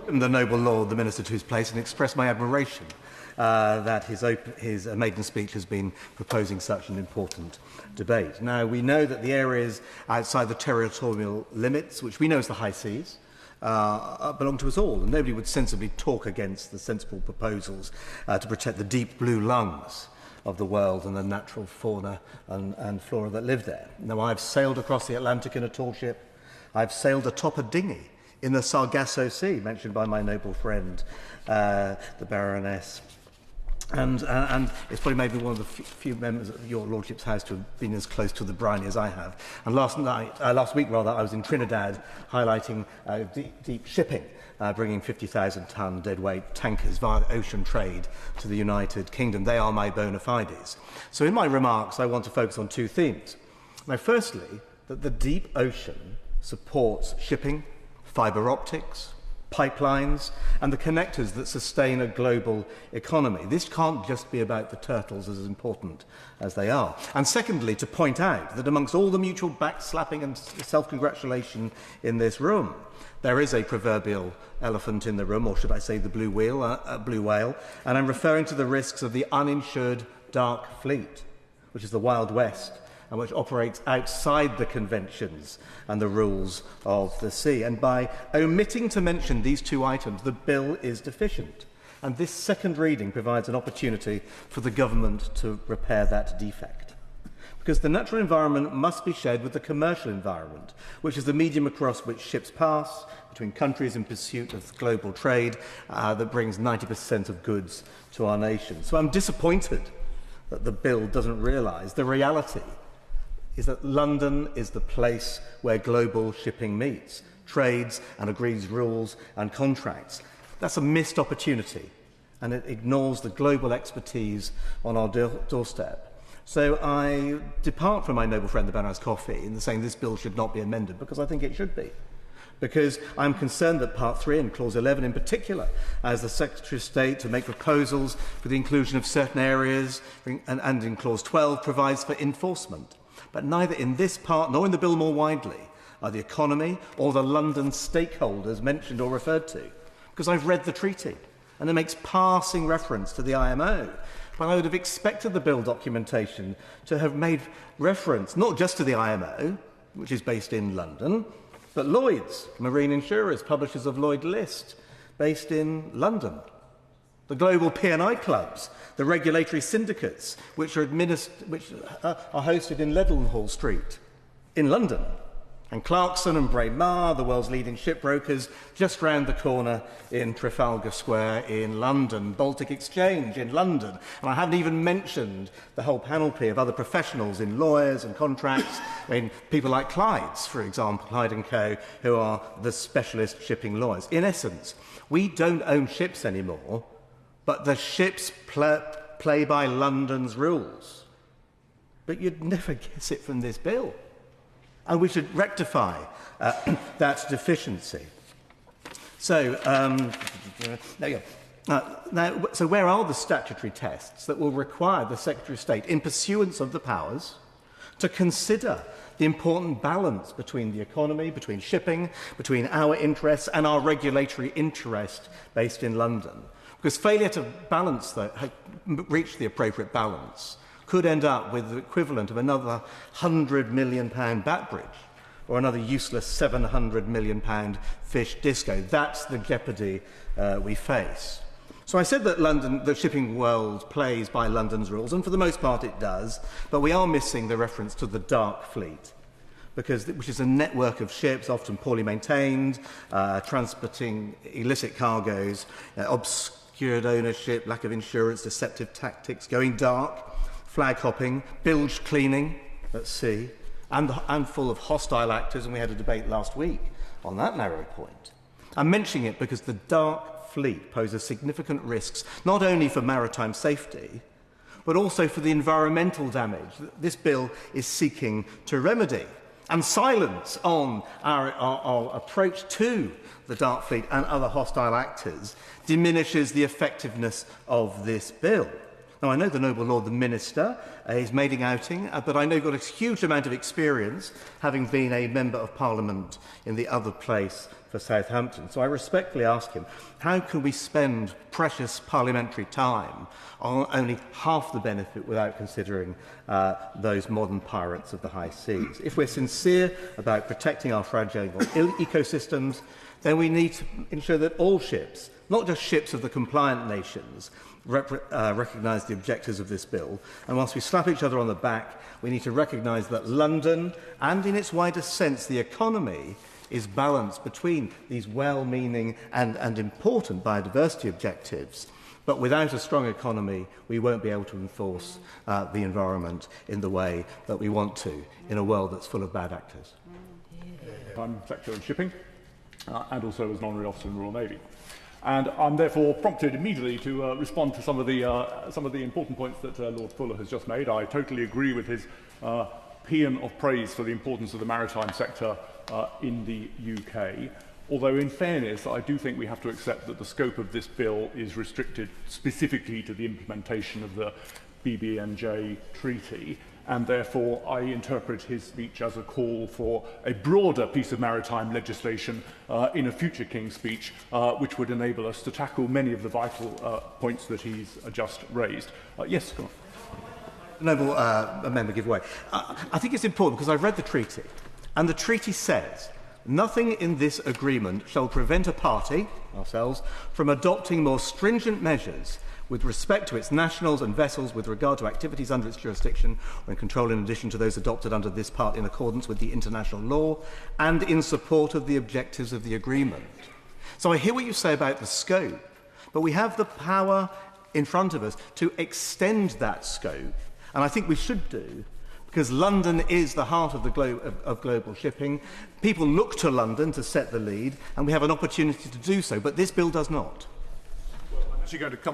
the noble lord, the Minister, to his place and express my admiration that his maiden speech has been proposing such an important debate. Now, we know that the areas outside the territorial limits, which we know as the high seas, belong to us all, and nobody would sensibly talk against the sensible proposals to protect the deep blue lungs of the world and the natural fauna and flora that live there. Now, I've sailed across the Atlantic in a tall ship. I've sailed atop a dinghy in the Sargasso Sea, mentioned by my noble friend, the Baroness. And it's probably maybe one of the few members of your Lordship's House to have been as close to the briny as I have. And last week, I was in Trinidad highlighting deep shipping, bringing 50,000-ton deadweight tankers via ocean trade to the United Kingdom. They are my bona fides. So in my remarks, I want to focus on two themes. Now, firstly, that the deep ocean supports shipping, fibre optics, pipelines, and the connectors that sustain a global economy. This can't just be about the turtles, as important as they are. And secondly, to point out that amongst all the mutual backslapping and self-congratulation in this room, there is a proverbial elephant in the room, or should I say the blue whale, and I'm referring to the risks of the uninsured dark fleet, which is the Wild West, and which operates outside the conventions and the rules of the sea. And by omitting to mention these two items, the bill is deficient. And this second reading provides an opportunity for the government to repair that defect. Because the natural environment must be shared with the commercial environment, which is the medium across which ships pass between countries in pursuit of global trade that brings 90% of goods to our nation. So I'm disappointed that the bill doesn't realise the reality is that London is the place where global shipping meets, trades and agrees rules and contracts. That's a missed opportunity, and it ignores the global expertise on our doorstep. So I depart from my noble friend the Baroness Coffey in saying this bill should not be amended, because I think it should be. Because I'm concerned that Part 3 and Clause 11 in particular, as the Secretary of State to make proposals for the inclusion of certain areas, and in Clause 12 provides for enforcement. But neither in this part nor in the bill more widely are the economy or the London stakeholders mentioned or referred to. Because I've read the treaty, and it makes passing reference to the IMO. But I would have expected the bill documentation to have made reference not just to the IMO, which is based in London, but Lloyd's, marine insurers, publishers of Lloyd List, based in London. The global P&I clubs, the regulatory syndicates, which are hosted in Leadenhall Street in London, and Clarkson and Braemar, the world's leading shipbrokers, just round the corner in Trafalgar Square in London, Baltic Exchange in London, and I haven't even mentioned the whole panoply of other professionals in lawyers and contracts, people like Clyde's, for example, Clyde & Co., who are the specialist shipping lawyers. In essence, we don't own ships anymore, but the ships play by London's rules. But you'd never guess it from this bill. And we should rectify that deficiency. So, there you go. So where are the statutory tests that will require the Secretary of State, in pursuance of the powers, to consider the important balance between the economy, between shipping, between our interests and our regulatory interest based in London? Because failure to reach the appropriate balance could end up with the equivalent of another £100 million bat bridge or another useless £700 million fish disco. That's the jeopardy we face. So I said that the shipping world plays by London's rules, and for the most part it does, but we are missing the reference to the dark fleet, which is a network of ships, often poorly maintained, transporting illicit cargoes, obscured ownership, lack of insurance, deceptive tactics, going dark, flag hopping, bilge cleaning at sea, and full of hostile actors, and we had a debate last week on that narrow point. I'm mentioning it because the dark fleet poses significant risks, not only for maritime safety, but also for the environmental damage that this bill is seeking to remedy. And silence on our approach to the dark fleet and other hostile actors diminishes the effectiveness of this bill. Now, I know the noble Lord the Minister is maiden outing, but I know he's got a huge amount of experience, having been a Member of Parliament in the other place for Southampton. So I respectfully ask him, how can we spend precious parliamentary time on only half the benefit without considering those modern pirates of the high seas? If we're sincere about protecting our fragile ecosystems, then we need to ensure that all ships, not just ships of the compliant nations, recognise the objectives of this bill. And whilst we slap each other on the back, we need to recognise that London, and in its widest sense the economy, is balanced between these well-meaning and important biodiversity objectives. But without a strong economy, we won't be able to enforce the environment in the way that we want to, in a world that's full of bad actors. I'm Secretary of Shipping, and also as an Honorary Officer in the Royal Navy. And I'm therefore prompted immediately to respond to some of the important points that Lord Fuller has just made. I totally agree with his paean of praise for the importance of the maritime sector in the UK. Although, in fairness, I do think we have to accept that the scope of this bill is restricted specifically to the implementation of the BBNJ Treaty, and therefore I interpret his speech as a call for a broader piece of maritime legislation in a future King's speech, which would enable us to tackle many of the vital points that he's just raised. Yes, go on. Noble member give way. I think it's important because I've read the treaty, and the treaty says nothing in this agreement shall prevent a party, ourselves, from adopting more stringent measures with respect to its nationals and vessels with regard to activities under its jurisdiction or in control in addition to those adopted under this part in accordance with the international law and in support of the objectives of the agreement. So I hear what you say about the scope, but we have the power in front of us to extend that scope, and I think we should do, because London is the heart of the global shipping. People look to London to set the lead, and we have an opportunity to do so, but this bill does not. Well, I'm actually going to come